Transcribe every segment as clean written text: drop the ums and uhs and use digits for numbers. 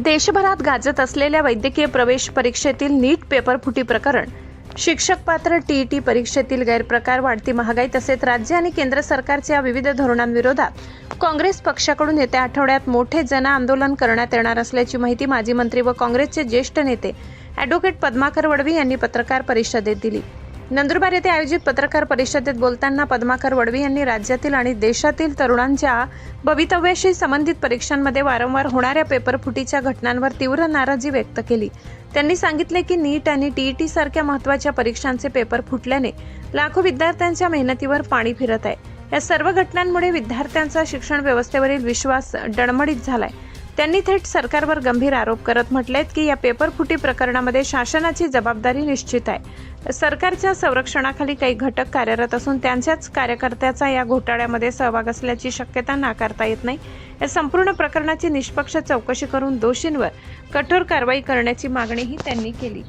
देशभरात गाजत असलेल्या वैद्यकीय प्रवेश परीक्षेतील नीट पेपरफुटी प्रकरण, शिक्षक पात्र टीईटी परीक्षेतील गैरप्रकार, वाढती महागाई तसेच राज्य आणि केंद्र सरकारच्या विविध धोरणांविरोधात काँग्रेस पक्षाकडून येत्या आठवड्यात मोठे जनआंदोलन करण्यात येणार असल्याची माहिती माजी मंत्री व काँग्रेसचे ज्येष्ठ नेते ॲडव्होकेट पद्माकर वडवी यांनी पत्रकार परिषदेत दिली। नंदुरबार येथे आयोजित पत्रकार परिषदेत बोलताना पद्माकर वडवी यांनी राज्यातील आणि देशातील तरुणांच्या भवितव्याशी संबंधित परीक्षांमध्ये वारंवार होणाऱ्या पेपरफुटीच्या घटनांवर तीव्र नाराजी व्यक्त केली। त्यांनी सांगितले की नीट आणि टीईटी सारख्या महत्त्वाच्या परीक्षांचे पेपर फुटल्याने लाखो विद्यार्थ्यांच्या मेहनतीवर पाणी फिरत आहे। या सर्व घटनांमुळे विद्यार्थ्यांचा शिक्षण व्यवस्थेवरील विश्वास डळमळीत झालाय। त्यांनी थेट सरकारवर गंभीर आरोप करत म्हटलेत की या पेपरफुटी प्रकरणामध्ये शासनाची जबाबदारी निश्चित आहे। सरकारच्या संरक्षणाखाली काही घटक कार्यरत असून त्यांच्याच कार्यकर्त्याचा या घोटाळ्यामध्ये सहभाग असल्याची शक्यता नाकारता येत नाही। या संपूर्ण प्रकरणाची निष्पक्ष चौकशी करून दोषींवर कठोर कारवाई करण्याची मागणीही त्यांनी केली।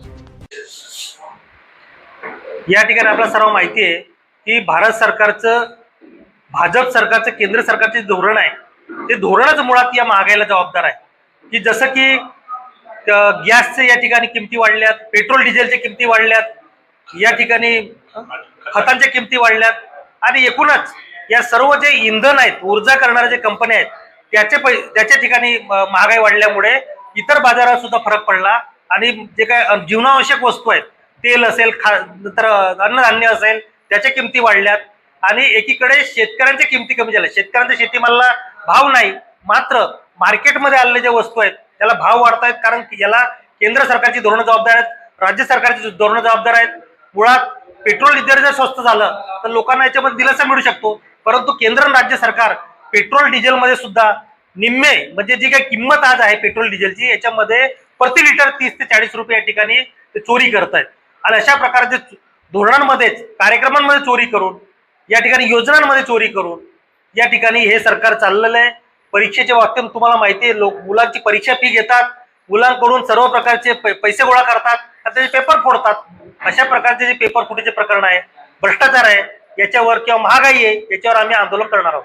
या ठिकाणी आपल्याला सर्व माहिती आहे की भारत सरकारचं, भाजप सरकारचं, केंद्र सरकारचे धोरण आहे, ते धोरणच मुळात या महागाईला जबाबदार आहे। की जसं की गॅसचे या ठिकाणी किमती वाढल्यात, पेट्रोल डिझेलच्या किमती वाढल्यात, या ठिकाणी खतांच्या किमती वाढल्यात आणि एकूणच या सर्व जे इंधन आहेत, ऊर्जा करणाऱ्या जे कंपन्या आहेत त्याच्या ठिकाणी महागाई वाढल्यामुळे इतर बाजारात सुद्धा फरक पडला आणि जे काय जीवनावश्यक वस्तू आहेत, तेल असेल, नंतर अन्नधान्य असेल, त्याच्या किमती वाढल्यात आणि एकीकडे शेतकऱ्यांच्या किमती कमी झाल्या। शेतकऱ्यांच्या शेतीमालाला भाव नाही, मात्र मार्केटमध्ये आलेल्या ज्या वस्तू आहेत त्याला भाव वाढतायत, कारण याला केंद्र सरकारची धोरणं जबाबदार आहेत, राज्य सरकारची धोरणं जबाबदार आहेत। मुळात पेट्रोल डिझेल जर स्वस्त झालं तर लोकांना याच्यामध्ये दिलासा मिळू शकतो, परंतु केंद्र आणि राज्य सरकार पेट्रोल डिझेलमध्ये सुद्धा निम्मे, म्हणजे जी काही किंमत आज आहे पेट्रोल डिझेलची, याच्यामध्ये प्रति लिटर 30 ते 40 रुपये या ठिकाणी ते चोरी करतायत। आणि अशा प्रकारचे धोरणांमध्येच, कार्यक्रमांमध्ये चोरी करून, या ठिकाणी योजनांमध्ये चोरी करून या ठिकाणी हे सरकार चाललेलं आहे। परीक्षेच्या बाबतीत तुम्हाला माहिती आहे, लोक मुलांची परीक्षा फी घेतात, मुलांकडून सर्व प्रकारचे पैसे गोळा करतात आणि त्याचे पेपर फोडतात। अशा प्रकारचे जे पेपर फुटीचे प्रकरण आहे, भ्रष्टाचार आहे, याच्यावर किंवा महागाई आहे, याच्यावर आम्ही आंदोलन करणार आहोत।